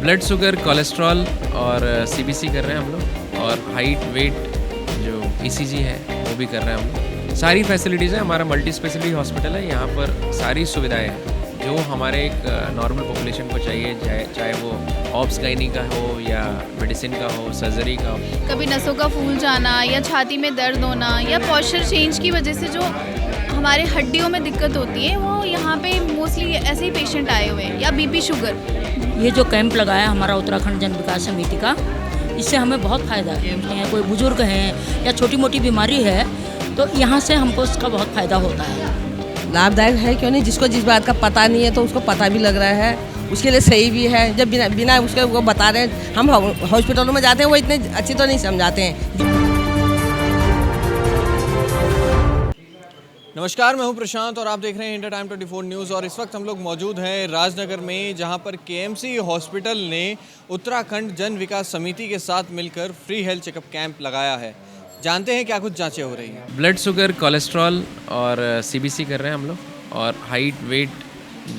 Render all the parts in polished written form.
Blood sugar, cholesterol और CBC कर रहे हैं हम लोग, और हाइट वेट जो ईसीजी है वो भी कर रहे हैं हम लोग। सारी फैसिलिटीज़ हैं, हमारा मल्टी स्पेशलिटी हॉस्पिटल है, यहाँ पर सारी सुविधाएं हैं जो हमारे एक नॉर्मल पॉपुलेशन को चाहिए, चाहे वो ऑब्स गाइनी का हो या मेडिसिन का हो, सर्जरी का हो। कभी नसों का फूल जाना या छाती में दर्द होना या पॉस्चर चेंज की वजह से जो हमारे हड्डियों में दिक्कत होती है, वो यहाँ पे मोस्टली ऐसे ही पेशेंट आए हुए हैं, या बीपी शुगर। ये जो कैंप लगाया हमारा उत्तराखंड जन विकास समिति का, इससे हमें बहुत फ़ायदा है। कोई बुजुर्ग हैं या छोटी मोटी बीमारी है तो यहाँ से हमको इसका बहुत फ़ायदा होता है। लाभदायक है, क्यों नहीं। जिसको जिस बात का पता नहीं है तो उसको पता भी लग रहा है, उसके लिए सही भी है। जब बिना उसके वो बता रहे हैं, हम हॉस्पिटलों में जाते हैं वो इतने अच्छी तो नहीं समझाते हैं। नमस्कार, मैं हूं प्रशांत और आप देख रहे हैं इंडिया टाइम 24 न्यूज़। और इस वक्त हम लोग मौजूद हैं राजनगर में, जहां पर केएमसी हॉस्पिटल ने उत्तराखंड जन विकास समिति के साथ मिलकर फ्री हेल्थ चेकअप कैंप लगाया है। जानते हैं क्या कुछ जांचें हो रही हैं। ब्लड शुगर, कोलेस्ट्रॉल और सीबीसी कर रहे हैं हम लोग, और हाइट वेट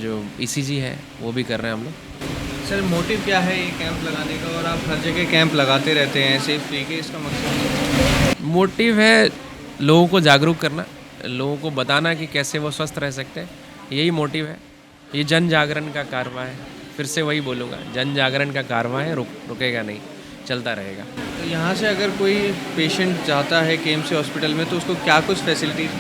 जो ईसीजी है वो भी कर रहे हैं हम लोग। सर, मोटिव क्या है ये कैंप लगाने का? और आप हर जगह कैंप लगाते रहते हैं ऐसे फ्री के, इसका मकसद? मोटिव है लोगों को जागरूक करना, लोगों को बताना कि कैसे वो स्वस्थ रह सकते हैं, यही मोटिव है। ये जन जागरण का कारवां है, फिर से वही बोलूँगा, जन जागरण का कारवां है, रुकेगा नहीं, चलता रहेगा। तो यहाँ से अगर कोई पेशेंट जाता है केएमसी हॉस्पिटल में तो उसको क्या कुछ फैसिलिटीज़?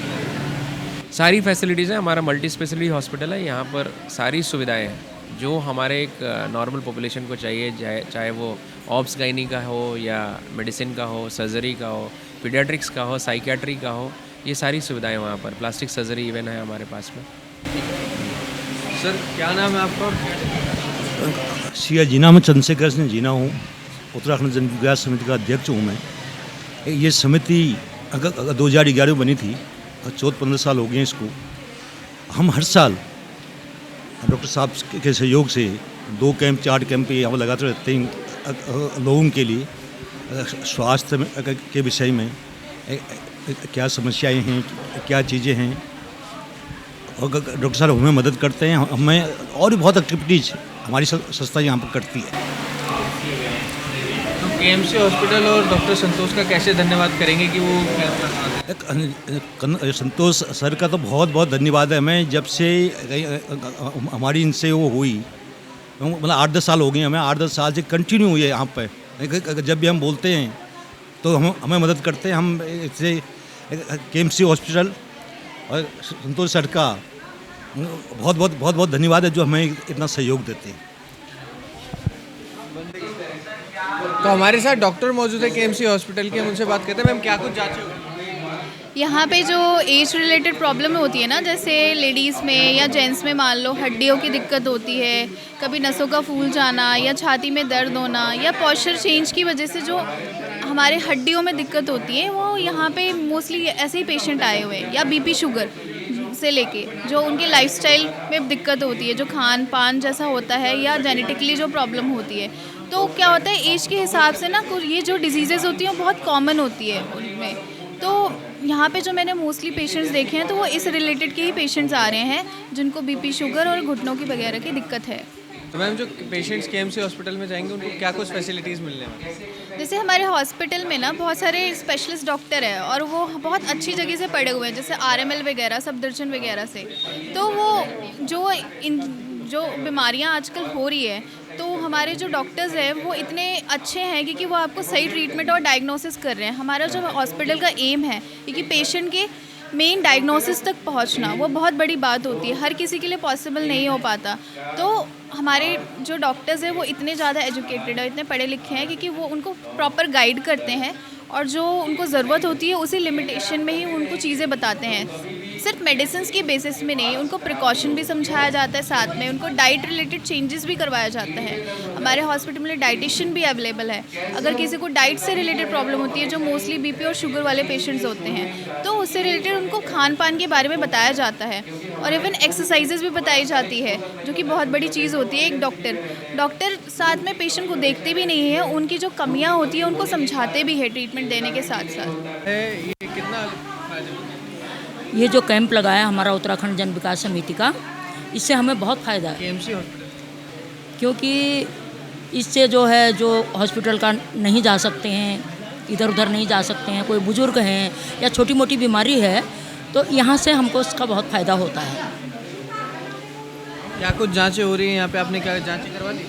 सारी फैसिलिटीज़ हैं, हमारा मल्टी स्पेशलिटी हॉस्पिटल है, यहाँ पर सारी सुविधाएं हैं जो हमारे एक नॉर्मल पॉपुलेशन को चाहिए, चाहे वो ऑब्स गाइनी का हो या मेडिसिन का हो, सर्जरी का हो, पीडियाट्रिक्स का हो, साइकियाट्री का हो, ये सारी सुविधाएं वहाँ पर। प्लास्टिक सर्जरी इवन है हमारे पास में। सर, क्या नाम है आपका? सिया जीना, मैं चंद्रशेखर सिंह जीना हूँ, उत्तराखंड जन विकास समिति का अध्यक्ष हूँ मैं। ये समिति अगर 2011 में बनी थी, 14-15 साल हो गए हैं इसको। हम हर साल डॉक्टर साहब के सहयोग से 2 कैंप 4 कैंप यहाँ लगाते रहते हैं लोगों के लिए, स्वास्थ्य के विषय में क्या समस्याएं हैं, क्या चीज़ें हैं, और डॉक्टर साहब हमें मदद करते हैं। हमें और भी बहुत एक्टिविटीज़ हमारी संस्था यहाँ पर करती है। तो केएमसी हॉस्पिटल और डॉक्टर संतोष का कैसे धन्यवाद करेंगे कि वो संतोष सर का तो बहुत बहुत धन्यवाद है हमें। जब से हमारी इनसे वो हुई, मतलब 8-10 साल हो गए हमें, 8-10 साल से कंटिन्यू हुई है यहाँ पर। जब भी हम बोलते हैं तो हमें मदद करते हैं। हम इससे केएमसी हॉस्पिटल और संतोष सर का बहुत बहुत धन्यवाद है जो हमें इतना सहयोग देते हैं। तो हमारे साथ डॉक्टर मौजूद है केएमसी हॉस्पिटल के, हम उनसे बात करते हैं। मैम, क्या कुछ जांचें हुई? यहाँ पे जो एज रिलेटेड प्रॉब्लम होती है ना, जैसे लेडीज़ में या जेंट्स में मान लो हड्डियों की दिक्कत होती है, कभी नसों का फूल जाना या छाती में दर्द होना या पॉस्चर चेंज की वजह से जो हमारे हड्डियों में दिक्कत होती है, वो यहाँ पे मोस्टली ऐसे ही पेशेंट आए हुए हैं, या बीपी शुगर से लेके जो उनके लाइफस्टाइल में दिक्कत होती है, जो खान पान जैसा होता है, या जेनेटिकली जो प्रॉब्लम होती है। तो क्या होता है, एज के हिसाब से ना कुछ ये जो डिजीज़ेज़ होती हैं वो बहुत कॉमन होती है उनमें। तो यहाँ पे जो मैंने मोस्टली पेशेंट्स देखे हैं तो वो इस रिलेटेड के ही पेशेंट्स आ रहे हैं जिनको बीपी शुगर और घुटनों की वगैरह की दिक्कत है। तो मैम, जो पेशेंट्स केएमसी हॉस्पिटल में जाएंगे उनको क्या कुछ फैसिलिटीज़ मिलने वाली है? जैसे हमारे हॉस्पिटल में ना बहुत सारे स्पेशलिस्ट डॉक्टर हैं और वो बहुत अच्छी जगह से पढ़े हुए हैं, जैसे आरएमएल वगैरह, सफदरजंग वगैरह से। तो वो जो बीमारियां आजकल हो रही है, तो हमारे जो डॉक्टर्स हैं वो इतने अच्छे हैं कि वो आपको सही ट्रीटमेंट और डायग्नोसिस कर रहे हैं। हमारा जो हॉस्पिटल का एम है कि पेशेंट के मेन डायग्नोसिस तक पहुंचना, वो बहुत बड़ी बात होती है, हर किसी के लिए पॉसिबल नहीं हो पाता। तो हमारे जो डॉक्टर्स हैं वो इतने ज़्यादा एजुकेटेड है, इतने पढ़े लिखे हैं क्योंकि वो उनको प्रॉपर गाइड करते हैं और जो उनको ज़रूरत होती है उसी लिमिटेशन में ही उनको चीज़ें बताते हैं। सिर्फ मेडिसिन्स की बेसिस में नहीं, उनको प्रिकॉशन भी समझाया जाता है, साथ में उनको डाइट रिलेटेड चेंजेस भी करवाया जाता है। हमारे हॉस्पिटल में डाइटिशियन भी अवेलेबल है। अगर किसी को डाइट से रिलेटेड प्रॉब्लम होती है, जो मोस्टली बीपी और शुगर वाले पेशेंट्स होते हैं, तो उससे रिलेटेड उनको खान पान के बारे में बताया जाता है और इवन एक्सरसाइजेज भी बताई जाती है, जो कि बहुत बड़ी चीज़ होती है। एक डॉक्टर साथ में पेशेंट को देखते भी नहीं है, उनकी जो कमियाँ होती है उनको समझाते भी है ट्रीटमेंट देने के साथ साथ। ये कितना ये जो कैंप लगाया हमारा उत्तराखंड जन विकास समिति का, इससे हमें बहुत फ़ायदा है। केएमसी हॉस्पिटल क्योंकि इससे जो है जो हॉस्पिटल का नहीं जा सकते हैं, इधर उधर नहीं जा सकते हैं, कोई बुजुर्ग हैं या छोटी मोटी बीमारी है, तो यहाँ से हमको इसका बहुत फ़ायदा होता है। क्या कुछ जांचें हो रही हैं यहाँ पे? आपने क्या जांचें करवा दी?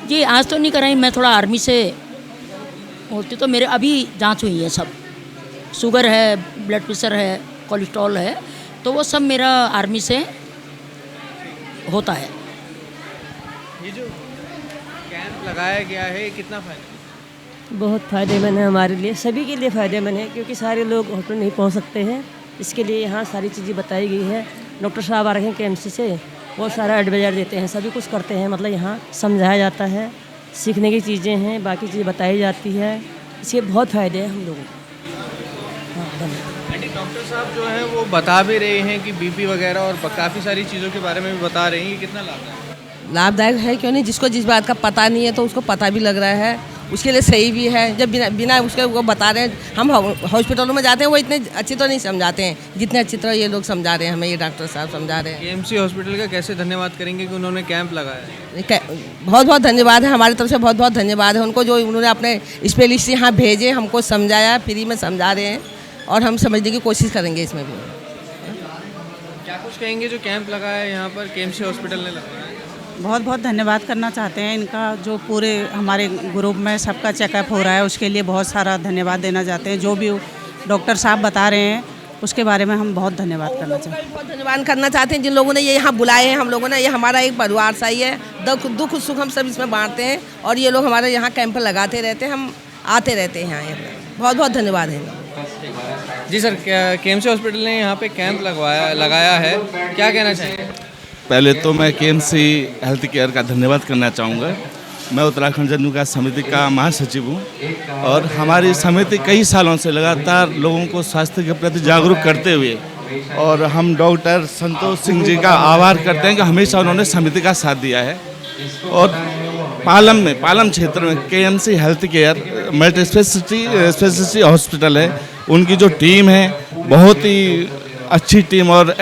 जी आज तो नहीं कराई, मैं थोड़ा आर्मी से होती तो मेरे अभी जांच हुई है सब। शुगर है, ब्लड प्रेशर है, कोलेस्ट्रॉल है, तो वो सब मेरा आर्मी से होता है। ये जो कैंप लगाया गया है कितना फायदा? बहुत फ़ायदेमंद है हमारे लिए, सभी के लिए फ़ायदेमंद है, क्योंकि सारे लोग हॉस्पिटल नहीं पहुंच सकते हैं। इसके लिए यहाँ सारी चीज़ें बताई गई है। डॉक्टर साहब आ रहे हैं KMC से, वो सारा एडवाइजर देते हैं, सभी कुछ करते हैं। मतलब यहाँ समझाया जाता है, सीखने की चीज़ें हैं, बाकी चीज़ें बताई जाती है। इसके बहुत फ़ायदे हैं हम लोगों को। हाँ, धन्यवाद। आंटी, डॉक्टर साहब जो है वो बता भी रहे हैं कि BP वगैरह और काफ़ी सारी चीज़ों के बारे में भी बता रहे हैं। ये कितना लाभदायक है, क्यों नहीं? जिसको जिस बात का पता नहीं है तो उसको पता भी लग रहा है, उसके लिए सही भी है। जब बिना उसके वो बता रहे हैं, हम हॉस्पिटलों में जाते हैं वो इतने अच्छी तो नहीं समझाते हैं जितने अच्छी तरह ये लोग समझा रहे हैं हमें, ये डॉक्टर साहब समझा रहे हैं। KMC हॉस्पिटल का कैसे धन्यवाद करेंगे कि उन्होंने कैंप लगाया है? बहुत बहुत धन्यवाद है, हमारी तरफ से बहुत बहुत धन्यवाद है उनको, जो उन्होंने अपने स्पेशलिस्ट यहाँ भेजे, हमको समझाया, फ्री में समझा रहे हैं और हम समझने की कोशिश करेंगे इसमें भी। क्या कुछ कहेंगे जो कैंप लगाया है यहाँ पर KMC हॉस्पिटल ने लगाया है? बहुत बहुत धन्यवाद करना चाहते हैं इनका, जो पूरे हमारे ग्रुप में सबका चेकअप हो रहा है उसके लिए बहुत सारा धन्यवाद देना चाहते हैं। जो भी डॉक्टर साहब बता रहे हैं उसके बारे में हम बहुत धन्यवाद करना चाहते हैं। बहुत धन्यवाद करना चाहते हैं जिन लोगों ने ये यहाँ बुलाए हैं। हम लोगों ने, ये हमारा एक परिवार सा ही है, दुख सुख हम सब इसमें बांटते हैं और ये लोग हमारे यहाँ कैंप लगाते रहते हैं, हम आते रहते हैं यहाँ। बहुत बहुत धन्यवाद है। जी सर, KMC हॉस्पिटल ने यहाँ पे कैंप लगाया है, क्या कहना चाहेंगे? पहले तो मैं KMC हेल्थ केयर का धन्यवाद करना चाहूँगा। मैं उत्तराखंड जन विकास समिति का महासचिव हूँ और हमारी समिति कई सालों से लगातार लोगों को स्वास्थ्य के प्रति जागरूक करते हुए, और हम डॉक्टर संतोष सिंह जी का आभार करते हैं कि हमेशा उन्होंने समिति का साथ दिया है। और पालम क्षेत्र में KMC health care multi speciality hospital है, उनकी जो टीम है बहुत ही अच्छी टीम और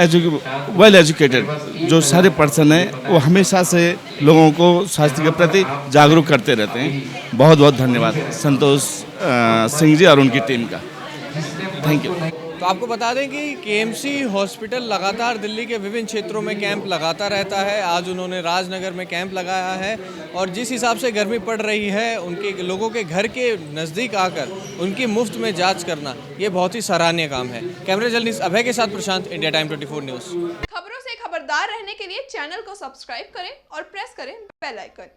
वेल एजुकेटेड जो सारे पर्सन हैं वो हमेशा से लोगों को स्वास्थ्य के प्रति जागरूक करते रहते हैं। बहुत बहुत धन्यवाद संतोष सिंह जी और उनकी टीम का। Thank you. तो आपको बता दें कि KMC हॉस्पिटल लगातार दिल्ली के विभिन्न क्षेत्रों में कैंप लगाता रहता है। आज उन्होंने राजनगर में कैंप लगाया है और जिस हिसाब से गर्मी पड़ रही है, उनके लोगों के घर के नज़दीक आकर उनकी मुफ्त में जांच करना, ये बहुत ही सराहनीय काम है। कैमरा जर्नलिस्ट अभय के साथ प्रशांत, इंडिया टाइम 24 न्यूज़। खबरों से खबरदार रहने के लिए चैनल को सब्सक्राइब करें और प्रेस करें बेल आइकन।